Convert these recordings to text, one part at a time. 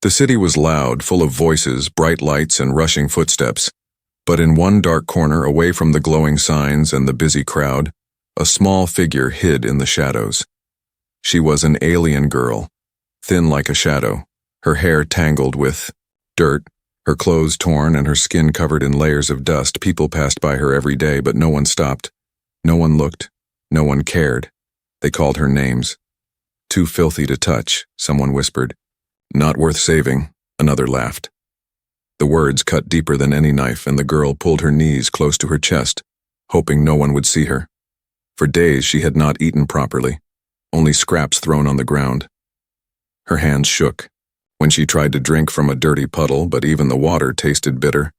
The city was loud, full of voices, bright lights, and rushing footsteps. But in one dark corner, away from the glowing signs and the busy crowd, a small figure hid in the shadows. She was an alien girl, thin like a shadow, her hair tangled with dirt, her clothes torn and her skin covered in layers of dust. People passed by her every day, but no one stopped. No one looked. No one cared. They called her names. Too filthy to touch, someone whispered. Not worth saving, another laughed. The words cut deeper than any knife, and the girl pulled her knees close to her chest, hoping no one would see her. For days she had not eaten properly, only scraps thrown on the ground. Her hands shook when she tried to drink from a dirty puddle, but even the water tasted bitter.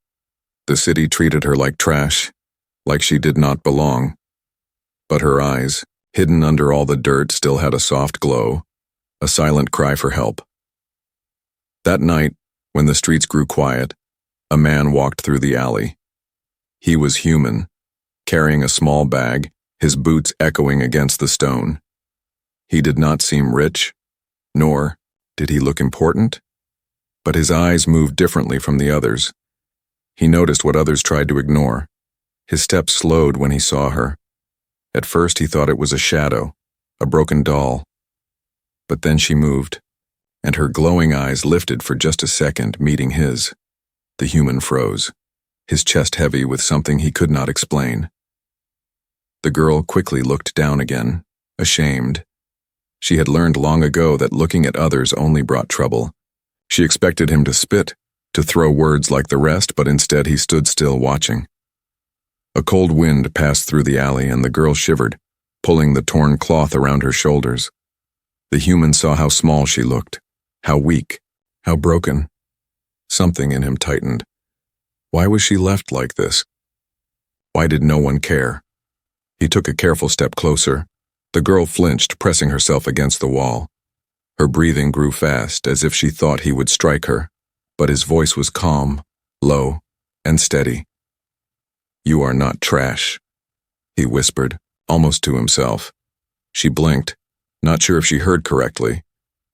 The city treated her like trash, like she did not belong. But her eyes, hidden under all the dirt, still had a soft glow, a silent cry for help. That night, when the streets grew quiet, a man walked through the alley. He was human, carrying a small bag, his boots echoing against the stone. He did not seem rich, nor did he look important, but his eyes moved differently from the others. He noticed what others tried to ignore. His steps slowed when he saw her. At first he thought it was a shadow, a broken doll. But then she moved, and her glowing eyes lifted for just a second, meeting his. The human froze, his chest heavy with something he could not explain. The girl quickly looked down again, ashamed. She had learned long ago that looking at others only brought trouble. She expected him to spit, to throw words like the rest, but instead he stood still watching. A cold wind passed through the alley, and the girl shivered, pulling the torn cloth around her shoulders. The human saw how small she looked, how weak, how broken. Something in him tightened. Why was she left like this? Why did no one care? He took a careful step closer. The girl flinched, pressing herself against the wall. Her breathing grew fast, as if she thought he would strike her, but his voice was calm, low, and steady. "You are not trash," he whispered, almost to himself. She blinked, not sure if she heard correctly.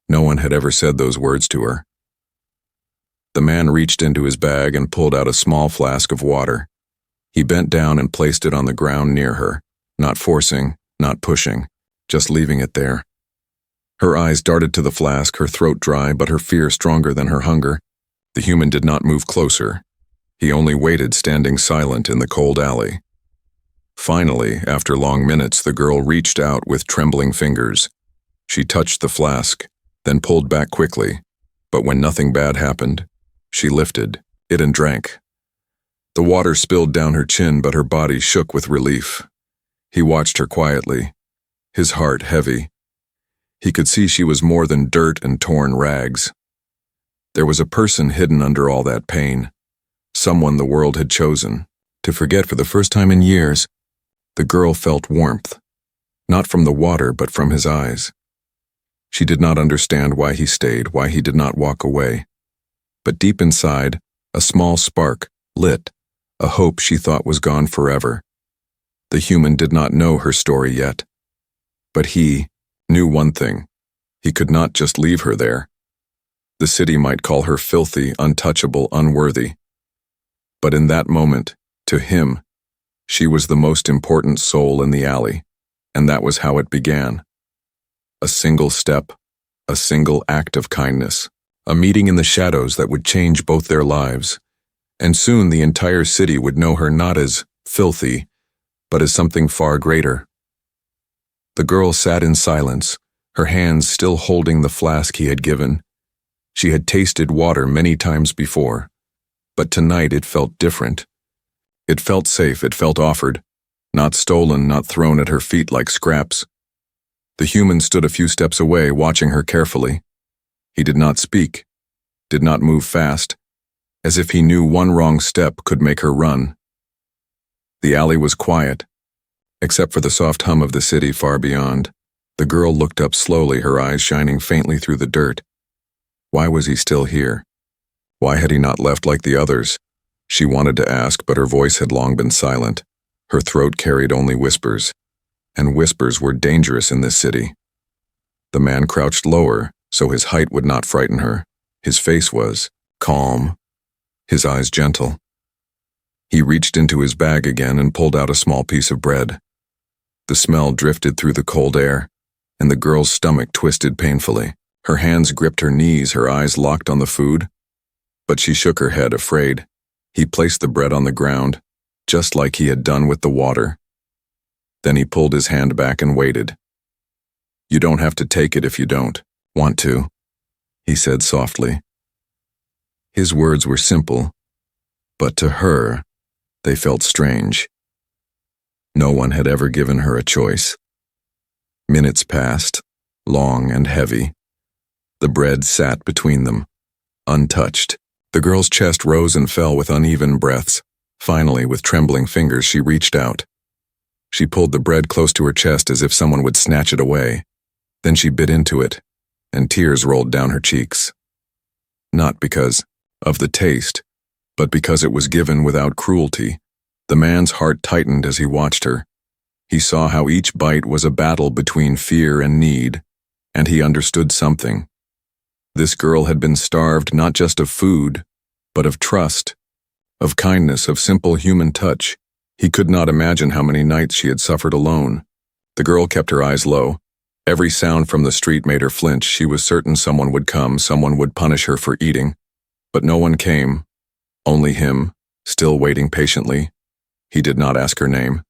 No one had ever said those words to her. The man reached into his bag and pulled out a small flask of water. He bent down and placed it on the ground near her, not forcing, not pushing, just leaving it there. Her eyes darted to the flask, her throat dry, but her fear stronger than her hunger. The human did not move closer. He only waited, standing silent in the cold alley. Finally, after long minutes, the girl reached out with trembling fingers. She touched the flask, then pulled back quickly, but when nothing bad happened, she lifted it and drank. The water spilled down her chin, but her body shook with relief. He watched her quietly, his heart heavy. He could see she was more than dirt and torn rags. There was a person hidden under all that pain, someone the world had chosen to forget for the first time in years. The girl felt warmth, not from the water but from his eyes. She did not understand why he stayed, why he did not walk away. But deep inside, a small spark lit, a hope she thought was gone forever. The human did not know her story yet. But he knew one thing. He could not just leave her there. The city might call her filthy, untouchable, unworthy. But in that moment, to him, she was the most important soul in the alley, and that was how it began. A single step, a single act of kindness, a meeting in the shadows that would change both their lives, and soon the entire city would know her not as filthy, but as something far greater. The girl sat in silence, her hands still holding the flask he had given. She had tasted water many times before, but tonight it felt different. It felt safe, it felt offered, not stolen, not thrown at her feet like scraps. The human stood a few steps away, watching her carefully. He did not speak, did not move fast, as if he knew one wrong step could make her run. The alley was quiet, except for the soft hum of the city far beyond. The girl looked up slowly, her eyes shining faintly through the dirt. Why was he still here? Why had he not left like the others? She wanted to ask, but her voice had long been silent. Her throat carried only whispers, and whispers were dangerous in this city. The man crouched lower, so his height would not frighten her. His face was calm, his eyes gentle. He reached into his bag again and pulled out a small piece of bread. The smell drifted through the cold air, and the girl's stomach twisted painfully. Her hands gripped her knees, her eyes locked on the food. But she shook her head, afraid. He placed the bread on the ground, just like he had done with the water. Then he pulled his hand back and waited. "You don't have to take it if you don't want to," he said softly. His words were simple, but to her, they felt strange. No one had ever given her a choice. Minutes passed, long and heavy. The bread sat between them, untouched. The girl's chest rose and fell with uneven breaths. Finally, with trembling fingers, she reached out. She pulled the bread close to her chest as if someone would snatch it away. Then she bit into it, and tears rolled down her cheeks. Not because of the taste, but because it was given without cruelty. The man's heart tightened as he watched her. He saw how each bite was a battle between fear and need, and he understood something. This girl had been starved not just of food, but of trust, of kindness, of simple human touch. He could not imagine how many nights she had suffered alone. The girl kept her eyes low. Every sound from the street made her flinch. She was certain someone would come, someone would punish her for eating. But no one came. Only him, still waiting patiently. He did not ask her name.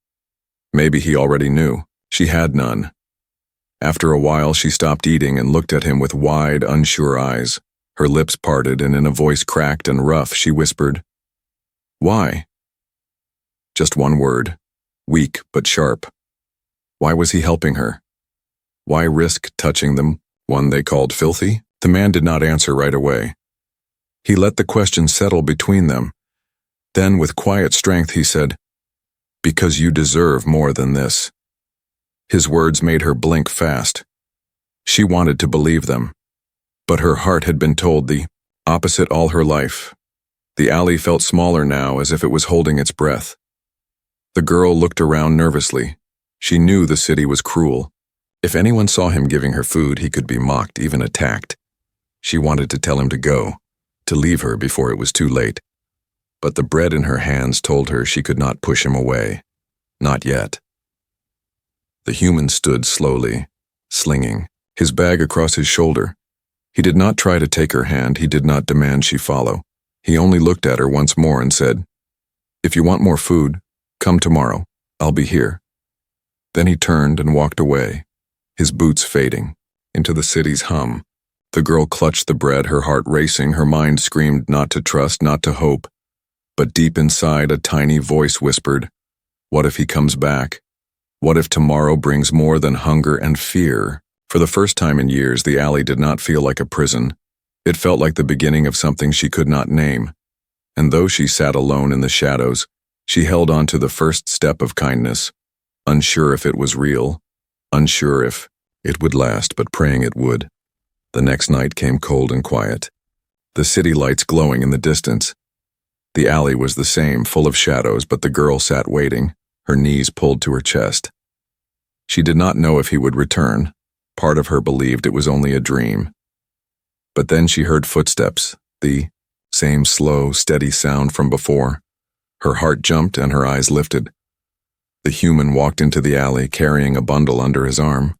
Maybe he already knew. She had none. After a while, she stopped eating and looked at him with wide, unsure eyes. Her lips parted, and in a voice cracked and rough, she whispered, "Why?" Just one word, weak but sharp. Why was he helping her? Why risk touching them, one they called filthy? The man did not answer right away. He let the question settle between them. Then, with quiet strength, he said, "Because you deserve more than this." His words made her blink fast. She wanted to believe them, but her heart had been told the opposite all her life. The alley felt smaller now, as if it was holding its breath. The girl looked around nervously. She knew the city was cruel. If anyone saw him giving her food, he could be mocked, even attacked. She wanted to tell him to go, to leave her before it was too late. But the bread in her hands told her she could not push him away. Not yet. The human stood slowly, slinging his bag across his shoulder. He did not try to take her hand. He did not demand she follow. He only looked at her once more and said, "If you want more food, come tomorrow. I'll be here." Then he turned and walked away, his boots fading into the city's hum. The girl clutched the bread, her heart racing. Her mind screamed not to trust, not to hope. But deep inside, a tiny voice whispered, "What if he comes back? What if tomorrow brings more than hunger and fear?" For the first time in years, the alley did not feel like a prison. It felt like the beginning of something she could not name. And though she sat alone in the shadows, she held on to the first step of kindness, unsure if it was real, unsure if it would last, but praying it would. The next night came cold and quiet, the city lights glowing in the distance. The alley was the same, full of shadows, but the girl sat waiting, her knees pulled to her chest. She did not know if he would return. Part of her believed it was only a dream. But then she heard footsteps, the same slow, steady sound from before. Her heart jumped and her eyes lifted. The human walked into the alley, carrying a bundle under his arm.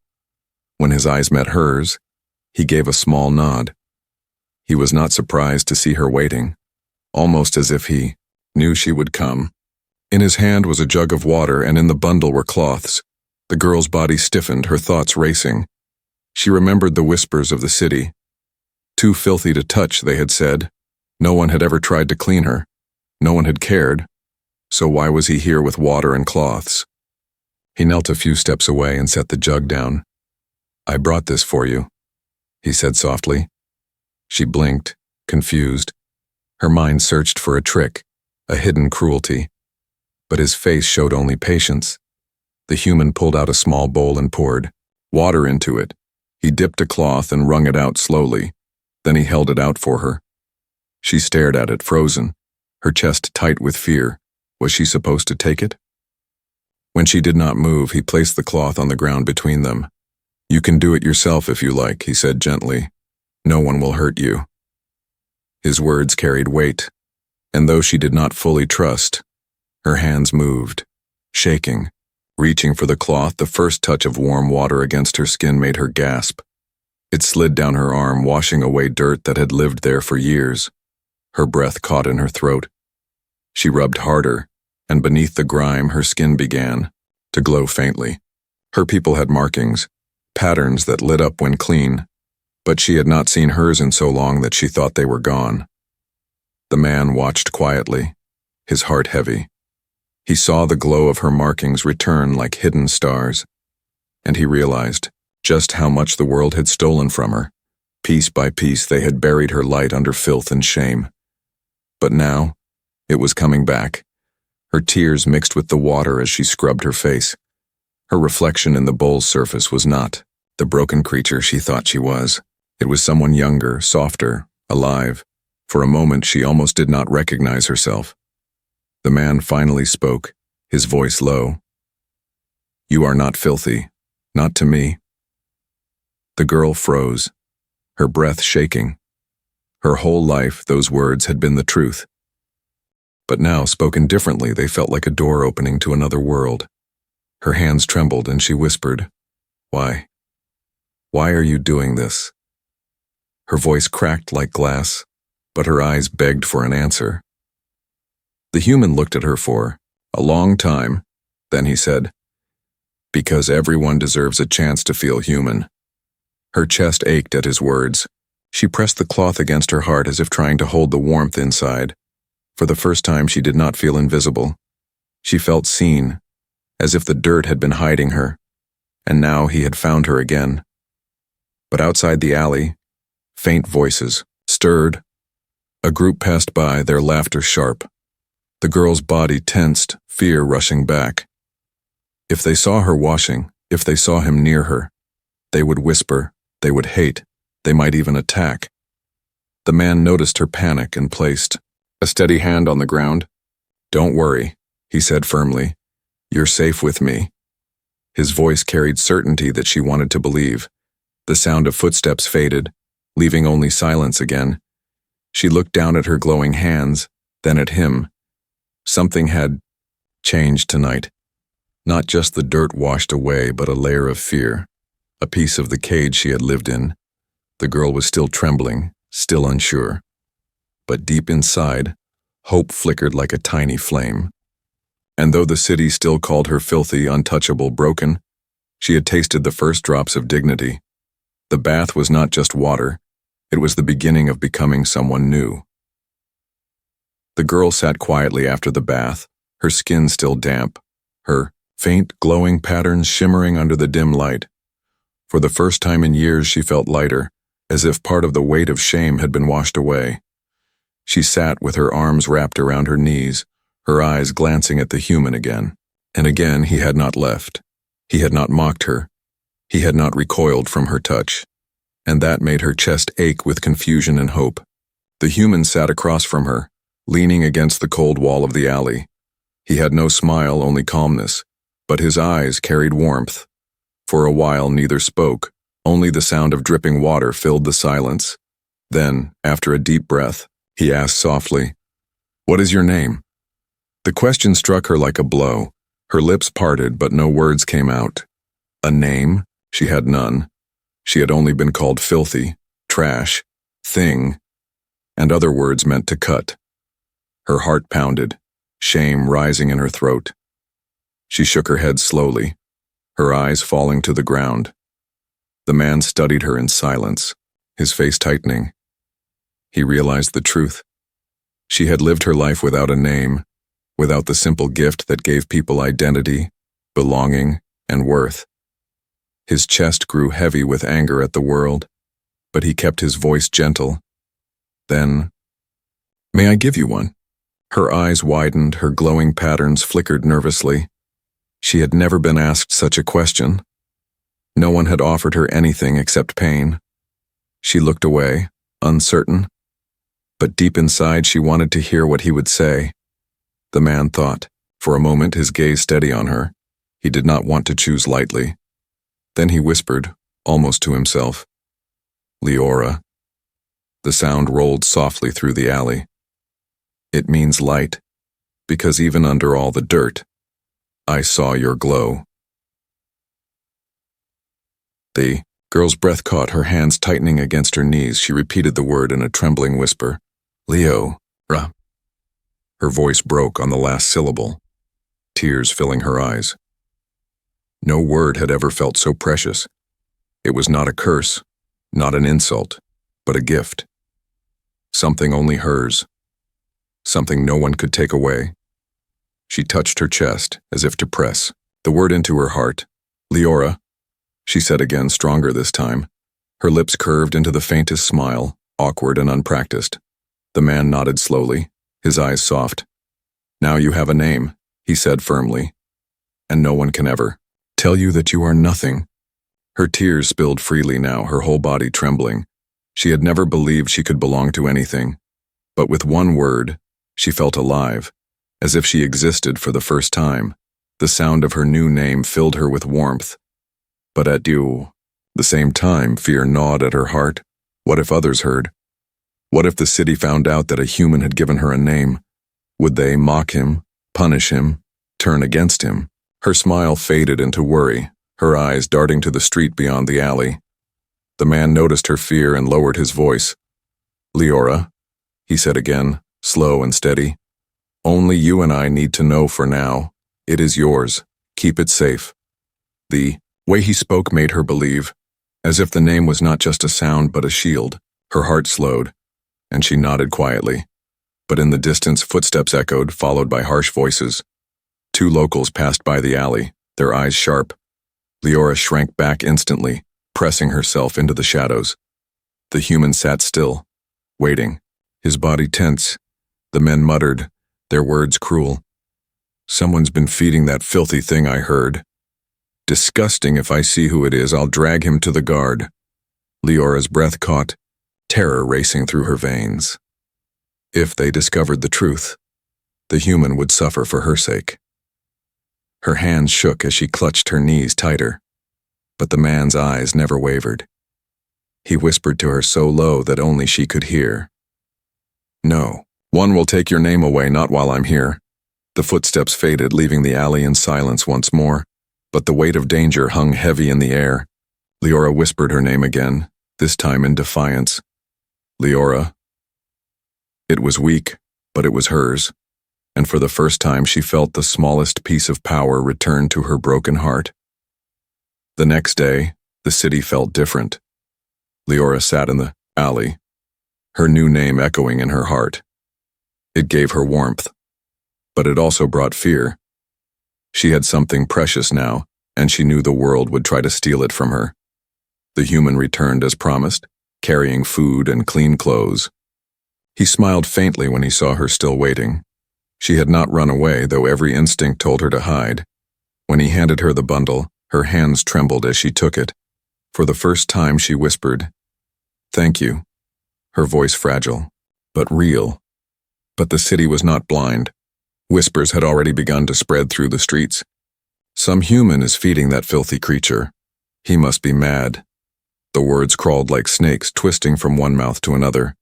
When his eyes met hers, he gave a small nod. He was not surprised to see her waiting, almost as if he knew she would come. In his hand was a jug of water, and in the bundle were cloths. The girl's body stiffened, her thoughts racing. She remembered the whispers of the city. Too filthy to touch, they had said. No one had ever tried to clean her. No one had cared. So why was he here with water and cloths? He knelt a few steps away and set the jug down. "I brought this for you," he said softly. She blinked, confused. Her mind searched for a trick, a hidden cruelty. But his face showed only patience. The human pulled out a small bowl and poured water into it. He dipped a cloth and wrung it out slowly. Then he held it out for her. She stared at it, frozen, her chest tight with fear. Was she supposed to take it? When she did not move, he placed the cloth on the ground between them. "You can do it yourself if you like," he said gently. "No one will hurt you." His words carried weight, and though she did not fully trust, her hands moved, shaking, reaching for the cloth. The first touch of warm water against her skin made her gasp. It slid down her arm, washing away dirt that had lived there for years. Her breath caught in her throat. She rubbed harder, and beneath the grime her skin began to glow faintly. Her people had markings, patterns that lit up when clean, but she had not seen hers in so long that she thought they were gone. The man watched quietly, his heart heavy. He saw the glow of her markings return like hidden stars, and he realized just how much the world had stolen from her. Piece by piece they had buried her light under filth and shame. But now, it was coming back. Her tears mixed with the water as she scrubbed her face. Her reflection in the bowl's surface was not the broken creature she thought she was. It was someone younger, softer, alive. For a moment she almost did not recognize herself. The man finally spoke, his voice low. "You are not filthy, not to me." The girl froze, her breath shaking. Her whole life, those words had been the truth. But now, spoken differently, they felt like a door opening to another world. Her hands trembled and she whispered, "Why? Why are you doing this?" Her voice cracked like glass, but her eyes begged for an answer. The human looked at her for a long time. Then he said, "Because everyone deserves a chance to feel human." Her chest ached at his words. She pressed the cloth against her heart as if trying to hold the warmth inside. For the first time she did not feel invisible. She felt seen, as if the dirt had been hiding her, and now he had found her again. But outside the alley, faint voices stirred. A group passed by, their laughter sharp. The girl's body tensed, fear rushing back. If they saw her washing, if they saw him near her, they would whisper, they would hate, they might even attack. The man noticed her panic and placed a steady hand on the ground. "Don't worry," he said firmly. "You're safe with me." His voice carried certainty that she wanted to believe. The sound of footsteps faded, leaving only silence again. She looked down at her glowing hands, then at him. Something had changed tonight. Not just the dirt washed away, but a layer of fear, a piece of the cage she had lived in. The girl was still trembling, still unsure. But deep inside, hope flickered like a tiny flame. And though the city still called her filthy, untouchable, broken, she had tasted the first drops of dignity. The bath was not just water, it was the beginning of becoming someone new. The girl sat quietly after the bath, her skin still damp, her faint, glowing patterns shimmering under the dim light. For the first time in years she felt lighter, as if part of the weight of shame had been washed away. She sat with her arms wrapped around her knees, her eyes glancing at the human again. And again he had not left. He had not mocked her. He had not recoiled from her touch. And that made her chest ache with confusion and hope. The human sat across from her, leaning against the cold wall of the alley. He had no smile, only calmness, but his eyes carried warmth. For a while neither spoke, only the sound of dripping water filled the silence. Then, after a deep breath, he asked softly, "What is your name?" The question struck her like a blow. Her lips parted, but no words came out. A name? She had none. She had only been called filthy, trash, thing, and other words meant to cut. Her heart pounded, shame rising in her throat. She shook her head slowly, her eyes falling to the ground. The man studied her in silence, his face tightening. He realized the truth. She had lived her life without a name, without the simple gift that gave people identity, belonging, and worth. His chest grew heavy with anger at the world, but he kept his voice gentle. Then, "May I give you one?" Her eyes widened, her glowing patterns flickered nervously. She had never been asked such a question. No one had offered her anything except pain. She looked away, uncertain, but deep inside she wanted to hear what he would say. The man thought, for a moment, his gaze steady on her. He did not want to choose lightly. Then he whispered, almost to himself, "Leora." The sound rolled softly through the alley. It means light, because even under all the dirt, I saw your glow. The girl's breath caught, her hands tightening against her knees. She repeated the word in a trembling whisper. Leo-ra. Her voice broke on the last syllable, tears filling her eyes. No word had ever felt so precious. It was not a curse, not an insult, but a gift. Something only hers. Something no one could take away. She touched her chest, as if to press the word into her heart. Leora, she said again, stronger this time. Her lips curved into the faintest smile, awkward and unpracticed. The man nodded slowly, his eyes soft. Now you have a name, he said firmly, and no one can ever tell you that you are nothing. Her tears spilled freely now, her whole body trembling. She had never believed she could belong to anything. But with one word, she felt alive, as if she existed for the first time. The sound of her new name filled her with warmth. But at the same time, fear gnawed at her heart. What if others heard? What if the city found out that a human had given her a name? Would they mock him, punish him, turn against him? Her smile faded into worry, her eyes darting to the street beyond the alley. The man noticed her fear and lowered his voice. Leora, he said again, slow and steady. Only you and I need to know for now. It is yours. Keep it safe. The way he spoke made her believe, as if the name was not just a sound but a shield. Her heart slowed, and she nodded quietly. But in the distance, footsteps echoed, followed by harsh voices. Two locals passed by the alley, their eyes sharp. Leora shrank back instantly, pressing herself into the shadows. The human sat still, waiting, his body tense. The men muttered, their words cruel. Someone's been feeding that filthy thing, I heard. Disgusting. If I see who it is, I'll drag him to the guard. Leora's breath caught, terror racing through her veins. If they discovered the truth, the human would suffer for her sake. Her hands shook as she clutched her knees tighter, but the man's eyes never wavered. He whispered to her so low that only she could hear. No, one will take your name away, not while I'm here. The footsteps faded, leaving the alley in silence once more, but the weight of danger hung heavy in the air. Leora whispered her name again, this time in defiance. Leora. It was weak, but it was hers, and for the first time she felt the smallest piece of power return to her broken heart. The next day, the city felt different. Leora sat in the alley, her new name echoing in her heart. It gave her warmth, but it also brought fear. She had something precious now, and she knew the world would try to steal it from her. The human returned as promised, carrying food and clean clothes. He smiled faintly when he saw her still waiting. She had not run away, though every instinct told her to hide. When he handed her the bundle, her hands trembled as she took it. For the first time she whispered, "Thank you," her voice fragile, but real. But the city was not blind. Whispers had already begun to spread through the streets. Some human is feeding that filthy creature. He must be mad. The words crawled like snakes, twisting from one mouth to another.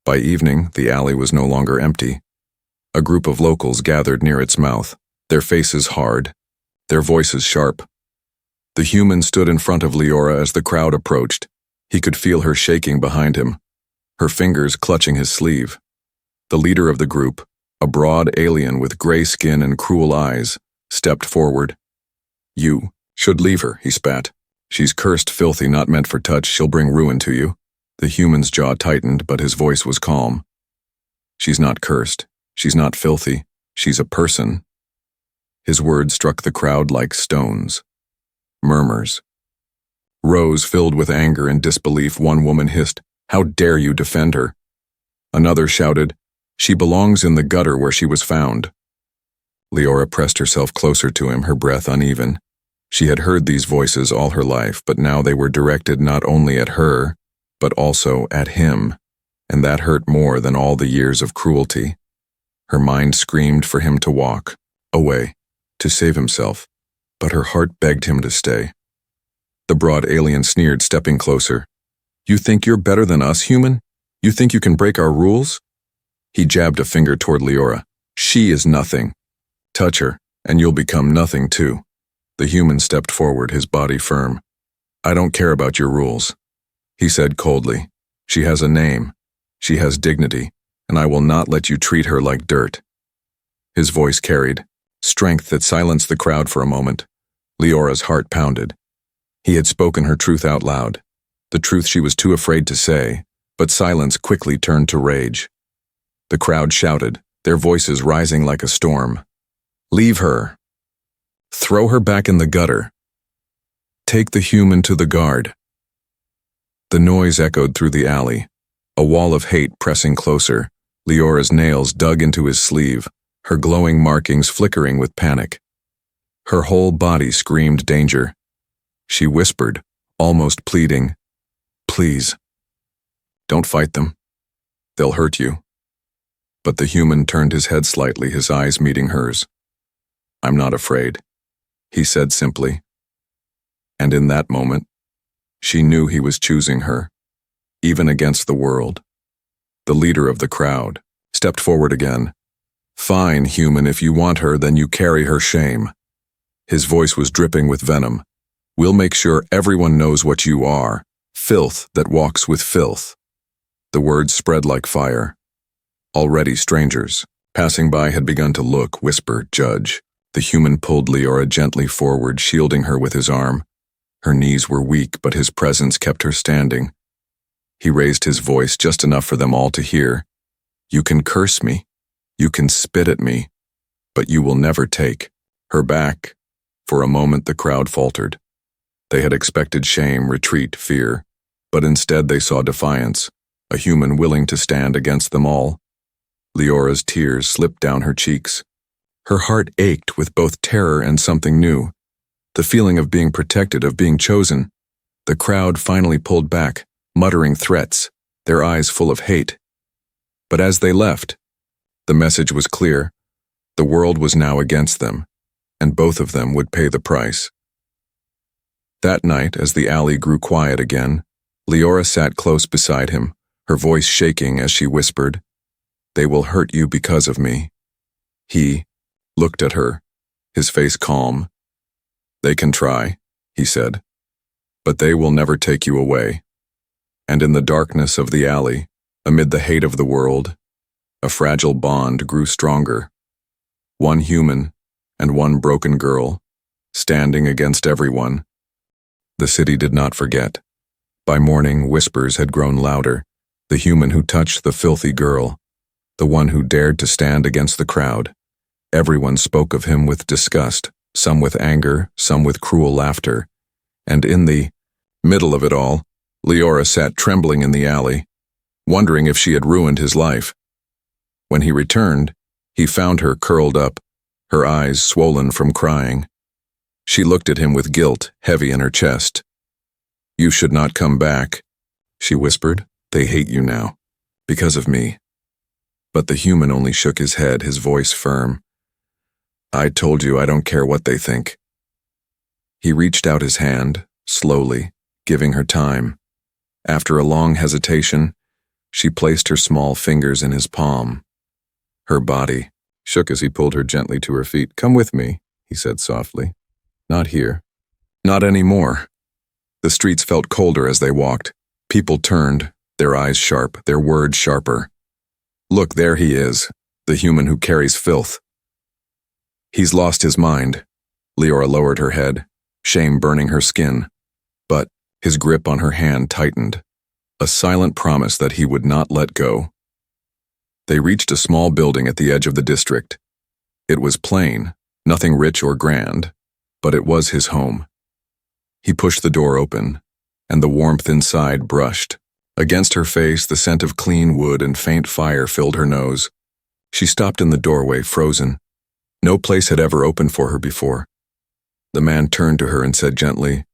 By evening, the alley was no longer empty. A group of locals gathered near its mouth, their faces hard, their voices sharp. The human stood in front of Leora as the crowd approached. He could feel her shaking behind him, her fingers clutching his sleeve. The leader of the group, a broad alien with gray skin and cruel eyes, stepped forward. "You should leave her," he spat. "She's cursed, filthy, not meant for touch. She'll bring ruin to you." The human's jaw tightened, but his voice was calm. "She's not cursed. She's not filthy. She's a person." His words struck the crowd like stones. Murmurs rose, filled with anger and disbelief. One woman hissed, "How dare you defend her?" Another shouted, "She belongs in the gutter where she was found." Leora pressed herself closer to him, her breath uneven. She had heard these voices all her life, but now they were directed not only at her, but also at him, and that hurt more than all the years of cruelty. Her mind screamed for him to walk away, to save himself, but her heart begged him to stay. The broad alien sneered, stepping closer. "You think you're better than us, human? You think you can break our rules? He jabbed a finger toward Leora. She is nothing. Touch her, and you'll become nothing too. The human stepped forward, his body firm. I don't care about your rules, he said coldly. She has a name. She has dignity, and I will not let you treat her like dirt. His voice carried strength that silenced the crowd for a moment. Leora's heart pounded. He had spoken her truth out loud, the truth she was too afraid to say, but silence quickly turned to rage. The crowd shouted, their voices rising like a storm. Leave her. Throw her back in the gutter. Take the human to the guard. The noise echoed through the alley, a wall of hate pressing closer. Leora's nails dug into his sleeve, her glowing markings flickering with panic. Her whole body screamed danger. She whispered, almost pleading, Please, don't fight them. They'll hurt you. But the human turned his head slightly, his eyes meeting hers. I'm not afraid, he said simply. And in that moment, she knew he was choosing her, even against the world. The leader of the crowd stepped forward again. Fine, human, if you want her, then you carry her shame. His voice was dripping with venom. We'll make sure everyone knows what you are, filth that walks with filth. The words spread like fire. Already strangers, passing by, had begun to look, whisper, judge. The human pulled Leora gently forward, shielding her with his arm. Her knees were weak, but his presence kept her standing. He raised his voice just enough for them all to hear. You can curse me. You can spit at me. But you will never take her back. For a moment the crowd faltered. They had expected shame, retreat, fear. But instead they saw defiance, a human willing to stand against them all. Leora's tears slipped down her cheeks. Her heart ached with both terror and something new. The feeling of being protected, of being chosen. The crowd finally pulled back, muttering threats, their eyes full of hate. But as they left, the message was clear. The world was now against them, and both of them would pay the price. That night, as the alley grew quiet again, Leora sat close beside him, her voice shaking as she whispered, They will hurt you because of me. He looked at her, his face calm. They can try, he said, but they will never take you away. And in the darkness of the alley, amid the hate of the world, a fragile bond grew stronger. One human and one broken girl, standing against everyone. The city did not forget. By morning, whispers had grown louder. The human who touched the filthy girl, the one who dared to stand against the crowd. Everyone spoke of him with disgust, some with anger, some with cruel laughter. And in the middle of it all, Leora sat trembling in the alley, wondering if she had ruined his life. When he returned, he found her curled up, her eyes swollen from crying. She looked at him with guilt heavy in her chest. You should not come back, she whispered. They hate you now, because of me. But the human only shook his head, his voice firm. I told you I don't care what they think. He reached out his hand, slowly, giving her time. After a long hesitation, she placed her small fingers in his palm. Her body shook as he pulled her gently to her feet. Come with me, he said softly. Not here. Not anymore. The streets felt colder as they walked. People turned, their eyes sharp, their words sharper. Look, there he is, the human who carries filth. He's lost his mind. Leora lowered her head, shame burning her skin. But his grip on her hand tightened, a silent promise that he would not let go. They reached a small building at the edge of the district. It was plain, nothing rich or grand, but it was his home. He pushed the door open, and the warmth inside brushed. Against her face, the scent of clean wood and faint fire filled her nose. She stopped in the doorway, frozen. No place had ever opened for her before. The man turned to her and said gently,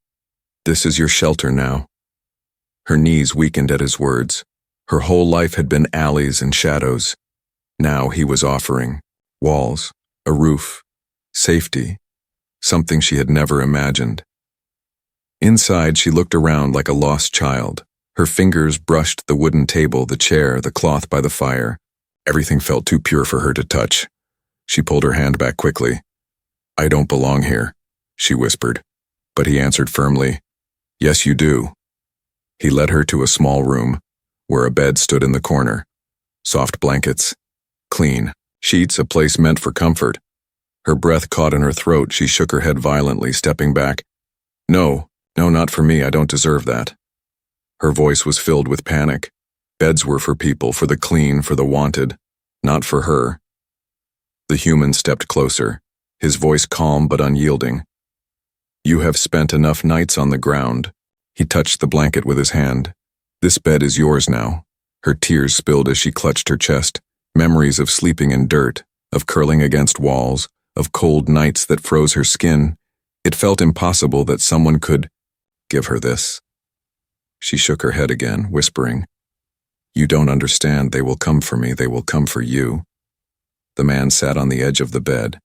This is your shelter now. Her knees weakened at his words. Her whole life had been alleys and shadows. Now he was offering walls, a roof, safety, something she had never imagined. Inside, she looked around like a lost child, Her fingers brushed the wooden table, the chair, the cloth by the fire. Everything felt too pure for her to touch. She pulled her hand back quickly. "I don't belong here," she whispered. But he answered firmly, "Yes, you do." He led her to a small room, where a bed stood in the corner. Soft blankets, clean sheets, a place meant for comfort. Her breath caught in her throat. She shook her head violently, stepping back. No, not for me. I don't deserve that." Her voice was filled with panic. Beds were for people, for the clean, for the wanted, not for her. The human stepped closer, his voice calm but unyielding. "You have spent enough nights on the ground." He touched the blanket with his hand. "This bed is yours now." Her tears spilled as she clutched her chest. Memories of sleeping in dirt, of curling against walls, of cold nights that froze her skin. It felt impossible that someone could give her this. She shook her head again, whispering, "You don't understand. They will come for me. They will come for you." The man sat on the edge of the bed,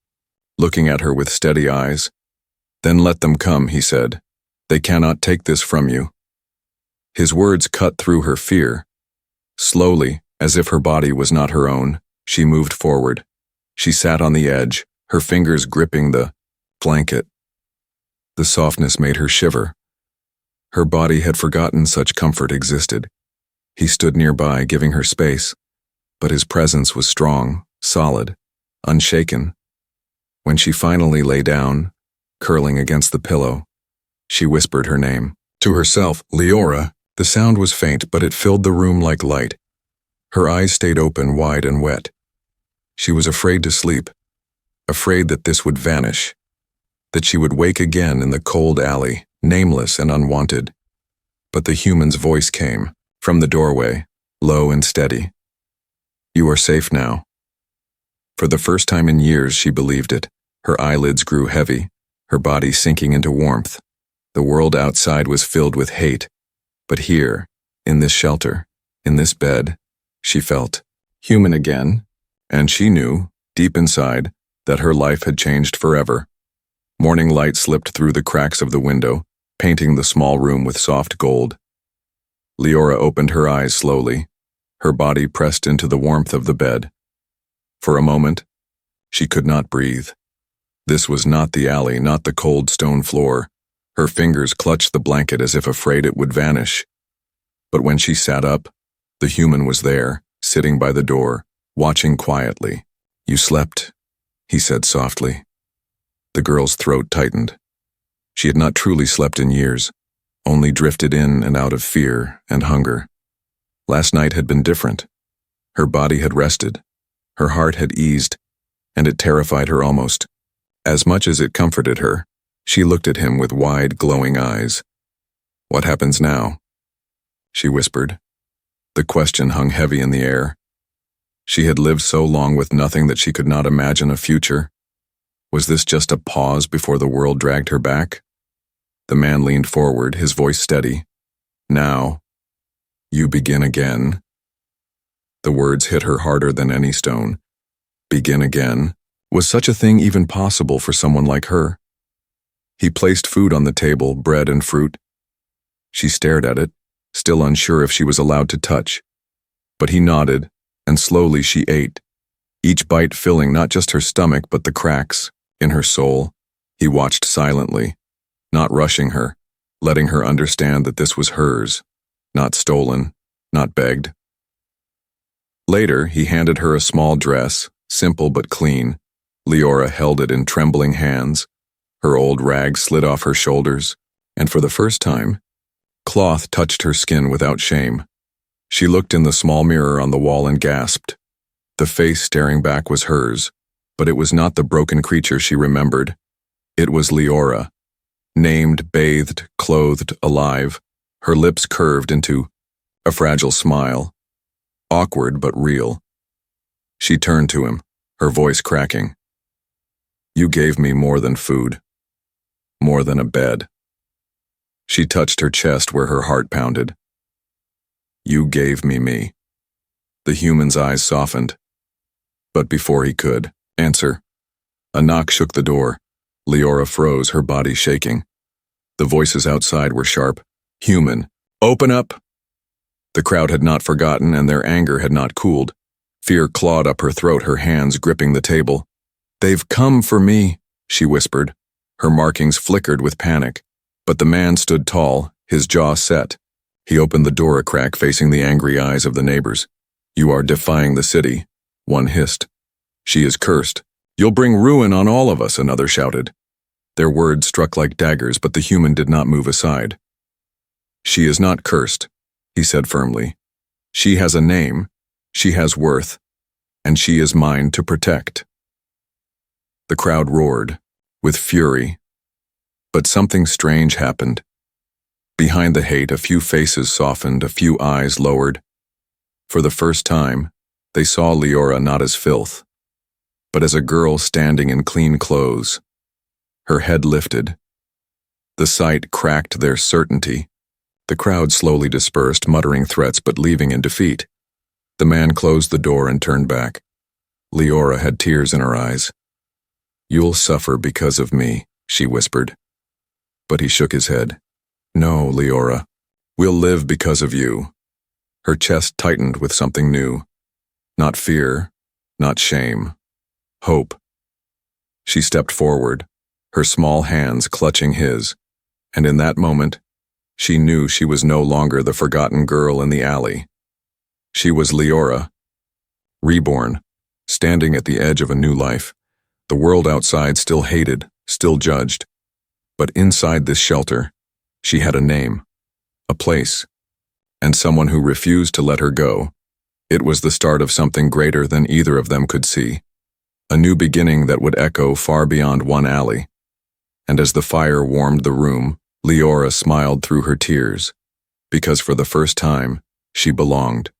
looking at her with steady eyes. "Then let them come," he said. "They cannot take this from you." His words cut through her fear. Slowly, as if her body was not her own, she moved forward. She sat on the edge, her fingers gripping the blanket. The softness made her shiver. Her body had forgotten such comfort existed. He stood nearby, giving her space, but his presence was strong, solid, unshaken. When she finally lay down, curling against the pillow, she whispered her name. To herself, Leora. The sound was faint, but it filled the room like light. Her eyes stayed open, wide and wet. She was afraid to sleep, afraid that this would vanish, that she would wake again in the cold alley, nameless and unwanted. But the human's voice came, from the doorway, low and steady. "You are safe now." For the first time in years, she believed it. Her eyelids grew heavy, her body sinking into warmth. The world outside was filled with hate. But here, in this shelter, in this bed, she felt human again, and she knew, deep inside, that her life had changed forever. Morning light slipped through the cracks of the window, painting the small room with soft gold. Leora opened her eyes slowly, her body pressed into the warmth of the bed. For a moment, she could not breathe. This was not the alley, not the cold stone floor. Her fingers clutched the blanket as if afraid it would vanish. But when she sat up, the human was there, sitting by the door, watching quietly. "You slept," he said softly. The girl's throat tightened. She had not truly slept in years, only drifted in and out of fear and hunger. Last night had been different. Her body had rested, her heart had eased, and it terrified her almost. As much as it comforted her, she looked at him with wide, glowing eyes. "What happens now?" she whispered. The question hung heavy in the air. She had lived so long with nothing that she could not imagine a future. Was this just a pause before the world dragged her back? The man leaned forward, his voice steady. "Now, you begin again." The words hit her harder than any stone. Begin again? Was such a thing even possible for someone like her? He placed food on the table, bread and fruit. She stared at it, still unsure if she was allowed to touch. But he nodded, and slowly she ate, each bite filling not just her stomach but the cracks in her soul. He watched silently, not rushing her, letting her understand that this was hers, not stolen, not begged. Later, he handed her a small dress, simple but clean. Leora held it in trembling hands. Her old rag slid off her shoulders, and for the first time, cloth touched her skin without shame. She looked in the small mirror on the wall and gasped. The face staring back was hers, but it was not the broken creature she remembered. It was Leora, named, bathed, clothed, alive, her lips curved into a fragile smile, awkward but real. She turned to him, her voice cracking. "You gave me more than food, more than a bed." She touched her chest where her heart pounded. "You gave me me." The human's eyes softened. But before he could answer, a knock shook the door. Leora froze, her body shaking. The voices outside were sharp. "Human, open up!" The crowd had not forgotten, and their anger had not cooled. Fear clawed up her throat, her hands gripping the table. "They've come for me," she whispered. Her markings flickered with panic. But the man stood tall, his jaw set. He opened the door a crack, facing the angry eyes of the neighbors. "You are defying the city," one hissed. "She is cursed. You'll bring ruin on all of us," another shouted. Their words struck like daggers, but the human did not move aside. "She is not cursed," he said firmly. "She has a name, she has worth, and she is mine to protect." The crowd roared, with fury. But something strange happened. Behind the hate, a few faces softened, a few eyes lowered. For the first time, they saw Leora not as filth, but as a girl standing in clean clothes. Her head lifted. The sight cracked their certainty. The crowd slowly dispersed, muttering threats but leaving in defeat. The man closed the door and turned back. Leora had tears in her eyes. "You'll suffer because of me," she whispered. But he shook his head. "No, Leora. We'll live because of you." Her chest tightened with something new. Not fear, not shame. Hope. She stepped forward, her small hands clutching his, and in that moment, she knew she was no longer the forgotten girl in the alley. She was Leora, reborn, standing at the edge of a new life. The world outside still hated, still judged. But inside this shelter, she had a name, a place, and someone who refused to let her go. It was the start of something greater than either of them could see. A new beginning that would echo far beyond one alley. And as the fire warmed the room, Leora smiled through her tears, because for the first time, she belonged.